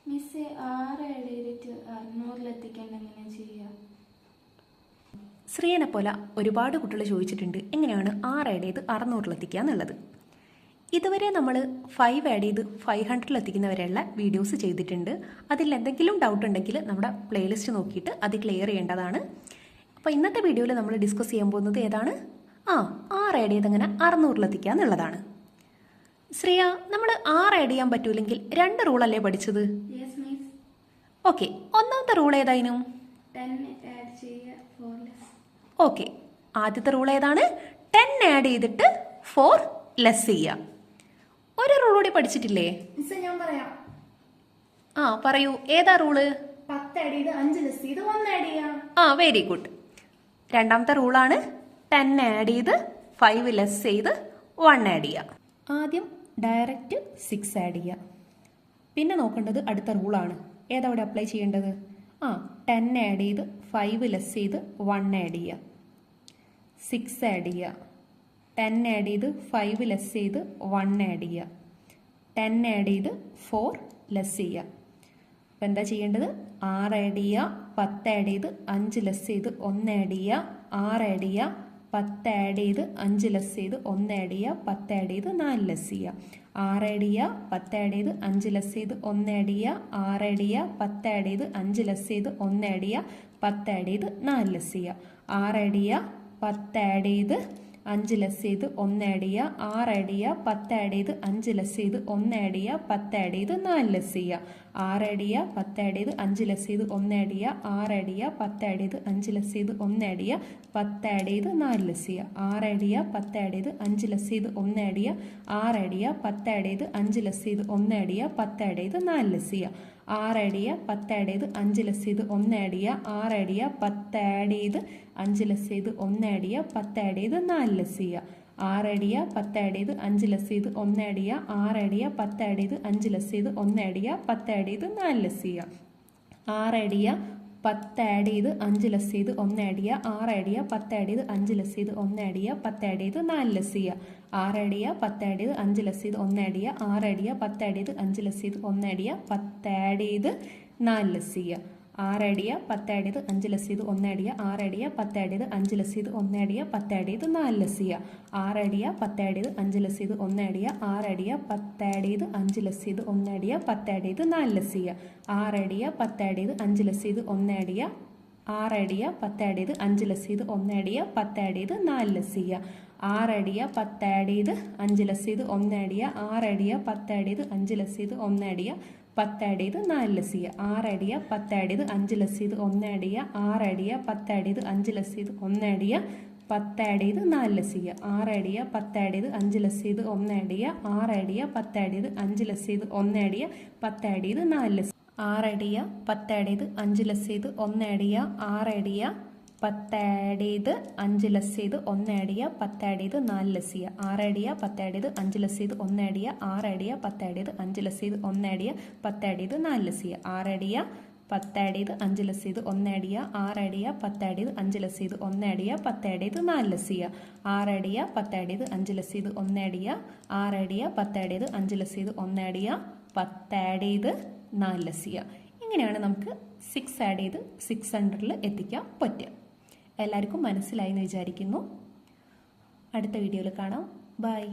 മിസ്സേ 6 ആഡ് ചെയ്തിട്ട് 600 എങ്ങനെ ചെയ്യാം? ശ്രീയനെ പോലെ ഒരുപാട് കുട്ടികൾ ചോദിച്ചിട്ടുണ്ട് എങ്ങനെയാണ് 6 ആഡ് ചെയ്ത് 600 എന്നുള്ളത്. ഇതുവരെ നമ്മൾ 5 ആഡ് ചെയ്ത് 500 എത്തിക്കുന്നവരെയുള്ള വീഡിയോസ് ചെയ്തിട്ടുണ്ട്. അതിൽ എന്തെങ്കിലും ഡൗട്ട് ഉണ്ടെങ്കിൽ നമ്മുടെ പ്ലേലിസ്റ്റ് നോക്കിയിട്ട് അത് ക്ലിയർ ചെയ്യേണ്ടതാണ്. അപ്പോൾ ഇന്നത്തെ വീഡിയോയിൽ നമ്മൾ ഡിസ്കസ് ചെയ്യാൻ പോകുന്നത് ഏതാണ്? 6 ആഡ് ചെയ്ത് എങ്ങനെ 600 എത്തിക്കുക എന്നുള്ളതാണ്. ശ്രീയ, നമ്മൾ 6 ആഡ് ചെയ്യാൻ പറ്റൂലെങ്കിൽ 2 റൂളല്ലേ പഠിച്ചത്? ഓക്കെ, ഒന്നാമത്തെ റൂൾ ഏതായിരുന്നു? ഓക്കെ, ആദ്യത്തെ റൂൾ ഏതാണ്? 10 ആഡ് ചെയ്തിട്ട് 4 ലെസ് ചെയ്യുക. ഒരു റൂൾ കൂടി പഠിച്ചിട്ടില്ലേ? ഞാൻ പറയാം. പറയൂ, ഏതാ റൂള്? 10 ആഡ് ചെയ്ത് 5 ലെസ് ചെയ്ത് 1 ആഡ് ചെയ്യാം. Very good. രണ്ടാമത്തെ റൂളാണ് 10 ആഡ് ചെയ്ത് 5 ലെസ് ചെയ്ത് 1 ആഡ് ചെയ്യുക. ആദ്യം ഡയറക്റ്റ് 6 ആഡ് ചെയ്യുക. പിന്നെ നോക്കേണ്ടത് അടുത്ത റൂളാണ്. ഏതാ അവിടെ അപ്ലൈ ചെയ്യേണ്ടത്? 10 ആഡ് ചെയ്ത് 5 ലെസ് ചെയ്ത് 1 ആഡ് ചെയ്യുക. 6 ആഡ് ചെയ്യുക. 10 ആഡ് ചെയ്ത് 5 ലെസ് ചെയ്ത് 1 ആഡ് ചെയ്യുക. 10 ആഡ് ചെയ്ത് 4 ലെസ് ചെയ്യുക. അപ്പോൾ എന്താ ചെയ്യേണ്ടത്? 6 ആഡ് ചെയ്യുക, 10 ആഡ് ചെയ്ത് 5 ലെസ് ചെയ്ത് 1 ആഡ് ചെയ്യുക. 6 ആഡ് ചെയ്യുക, 10 ആഡ് ചെയ്ത് 5 ലെസ് ചെയ്ത് 1 ആഡ് ചെയ്യുക. 10 ആഡ് ചെയ്ത് 4 ലെസ് ചെയ്യുക. 6 ആഡ് ചെയ്യുക, 10 ആഡ് ചെയ്ത് 5 ലെസ് ചെയ്ത് 1 ആഡ് ചെയ്യുക. 6 ആഡ് ചെയ്യുക, 10 ആഡ് ചെയ്ത് 5 ലെസ് ചെയ്ത് 1 ആഡ് ചെയ്യുക. 10 ആഡ് ചെയ്ത് 4 ലെസ് ചെയ്യുക. 6 ആഡ് ചെയ്യുക, 10 ആഡ് ചെയ്ത് 5 ലെസ് ചെയ്ത് 1 ആഡ് ചെയ്യുക. 6 ആഡ് ചെയ്യുക, 10 ആഡ് ചെയ്ത് 5 ലെസ് ചെയ്ത് 1 ആഡ് ചെയ്യുക. 10 ആഡ് ചെയ്ത് 4 ലെസ് ചെയ്യുക. 6 ആഡ് ചെയ്യുക, 10 ആഡ് ചെയ്ത് 5 ലെസ് ചെയ്ത് 1 ആഡ് ചെയ്യുക. 6 ആഡ് ചെയ്യുക, 10 ആഡ് ചെയ്ത് 5 ലെസ് ചെയ്ത് 1 ആഡ് ചെയ്യുക. 10 ആഡ് ചെയ്ത് 4 ലെസ് ചെയ്യുക. 6 ആഡ് ചെയ്യുക, 10 ആഡ് ചെയ്ത് 5 ലെസ് ചെയ്ത് 1 ആഡ് ചെയ്യുക. 6 ആഡ് ചെയ്യുക, 10 ആഡ് ചെയ്ത് 5 ലെസ് ചെയ്ത് 1 ആഡ് ചെയ്യുക. 10 ആഡ് ചെയ്ത് 4 ലെസ് ചെയ്യുക. 6 ആഡ് ചെയ്യുക, 10 ആഡ് ചെയ്ത് 5 ലെസ് ചെയ്ത് 1 ആഡ് ചെയ്യുക. 6 ആഡ് ചെയ്യുക, 10 ആഡ് ചെയ്ത് 5 ലെസ് ചെയ്ത് 1 ആഡ് ചെയ്യുക. 10 ആഡ് ചെയ്ത് 4 ലെസ് ചെയ്യുക. 6 ആഡ് ചെയ്യുക, 10 ആഡ് ചെയ്ത് 5 ലെസ് ചെയ്ത് 1 ആഡ് ചെയ്യുക. 6 ആഡ് ചെയ്യുക, 10 ആഡ് ചെയ്ത് 5 ലെസ് ചെയ്ത് 1 ആഡ് ചെയ്യുക. 10 ആഡ് ചെയ്ത് 4 ലെസ് ചെയ്യുക. 6 ആഡ് ചെയ്യുക, 10 ആഡ് ചെയ്ത് 5 ലെസ് ചെയ്ത് 1 ആഡ് ചെയ്യുക. 6 ആഡ് ചെയ്യുക, 10 ആഡ് ചെയ്ത് 5 ലെസ് ചെയ്ത് 1 ആഡ് ചെയ്യുക. 10 ആഡ് ചെയ്ത് 4 ലെസ് ചെയ്യുക. 6 ആഡ് ചെയ്യുക, 10 ആഡ് ചെയ്ത് 5 ലെസ് ചെയ്ത് 1 ആഡ് ചെയ്യുക. 6 ആഡ് ചെയ്യുക, 10 ആഡ് ചെയ്ത് 5 ലെസ് ചെയ്ത് 1 ആഡ് ചെയ്യുക. 10 ആഡ് ചെയ്ത് 4 ലെസ് ചെയ്യുക. 6 ആഡ് ചെയ്യുക, 10 ആഡ് ചെയ്ത് 5 ലെസ് ചെയ്ത് 1 ആഡ് ചെയ്യുക. 6 ആഡ് ചെയ്യുക, 10 ആഡ് ചെയ്ത് 5 ലെസ് ചെയ്ത് 1 ആഡ് ചെയ്യുക. 10 ആഡ് ചെയ്ത് 4 ലെസ് ചെയ്യുക. 6 ആഡ് ചെയ്യുക, 10 ആഡ് ചെയ്ത് 5 ലെസ് ചെയ്ത് 1 ആഡ് ചെയ്യുക. 6 ആഡ് ചെയ്യുക, 10 ആഡ് ചെയ്ത് 5 ലെസ് ചെയ്ത് 1 ആഡ് ചെയ്യുക. 10 ആഡ് ചെയ്ത് 4 ലെസ് ചെയ്യുക. 6 ആഡ് ചെയ്യുക, 10 ആഡ് ചെയ്ത് 5 ലെസ് ചെയ്ത് 1 ആഡ് ചെയ്യുക. 6 ആഡ് ചെയ്യുക, 10 ആഡ് ചെയ്ത് 5 ലെസ് ചെയ്ത് 1 ആഡ് ചെയ്യുക. 10 ആഡ് ചെയ്ത് 4 ലെസ് ചെയ്യുക. 6 ആഡ് ചെയ്യുക, 10 ആഡ് ചെയ്ത് 5 ലെസ് ചെയ്ത് 1 ആഡ് ചെയ്യുക. 6 ആഡ് ചെയ്യുക, 10 ആഡ് ചെയ്ത് 5 ലെസ് ചെയ്ത് 1 ആഡ് ചെയ്യുക. 10 ആഡ് ചെയ്ത് 4 ലെസ് ചെയ്യുക. 6 ആഡ് ചെയ്യുക, 10 ആഡ് ചെയ്ത് 5 ലെസ് ചെയ്ത് 1 ആഡ് ചെയ്യുക. 6 ആഡ് ചെയ്യുക, 10 ആഡ് ചെയ്ത് 5 ലെസ് ചെയ്ത് 1 ആഡ് ചെയ്യുക. 10 ആഡ് ചെയ്ത് 4 ലെസ് ചെയ്യുക. 6 ആഡ് ചെയ്യുക, 10 ആഡ് ചെയ്ത് 5 ലെസ് ചെയ്ത് 1 ആഡ് ചെയ്യുക. 6 ആഡ് ചെയ്യുക, 10 ആഡ് ചെയ്ത് 5 ലെസ് ചെയ്ത് 1 ആഡ് ചെയ്യുക. 10 ആഡ് ചെയ്ത് 4 ലെസ്. 6 ആഡ് ചെയ്യുക, 10 ആഡ് ചെയ്ത് 5 ലെസ് ചെയ്ത് 1 ആഡ് ചെയ്യുക. 6 ആഡ് ചെയ്യുക, 10 ആഡ് ചെയ്ത് 5 ലെസ് ചെയ്ത് 1 ആഡ് ചെയ്യുക. 10 ആഡ് ചെയ്ത് 4 ലെസ് ചെയ്യുക. 6 ആഡ് ചെയ്യുക, 10 ആഡ് ചെയ്ത് 5 ലെസ് ചെയ്ത് 1 ആഡ് ചെയ്യുക. 6 ആഡ് ചെയ്യുക, 10 ആഡ് ചെയ്ത് 5 ലെസ് ചെയ്ത് 1 ആഡ് ചെയ്യുക. 10 ആഡ് ചെയ്ത് 4 ലെസ് ചെയ്യുക. 6 ആഡ് ചെയ്യുക, 10 ആഡ് ചെയ്ത് 5 ലെസ് ചെയ്ത് 1 ആഡ് ചെയ്യുക. 6 ആഡ് ചെയ്യുക, 10 ആഡ് ചെയ്ത് 5 ലെസ് ചെയ്ത് 1 ആഡ് ചെയ്യുക. 10 ആഡ് ചെയ്ത് 4 ലെസ് ചെയ്യുക. 6 ആഡ് ചെയ്യുക, 10 ആഡ് ചെയ്ത് 5 ലെസ് ചെയ്ത് 1 ആഡ് ചെയ്യുക. 6 ആഡ് ചെയ്യുക, 10 ആഡ് ചെയ്ത് 5 ലെസ് ചെയ്ത് 1 ആഡ് ചെയ്യുക. 10 ആഡ് ചെയ്ത് 4 ലെസ് ചെയ്യുക. ഇങ്ങനെയാണ് നമുക്ക് 6 ആഡ് ചെയ്ത് 600 എത്തിക്കാൻ പറ്റുക. എല്ലാവർക്കും മനസ്സിലായി എന്ന് വിചാരിക്കുന്നു. അടുത്ത വീഡിയോയിൽ കാണാം. ബൈ.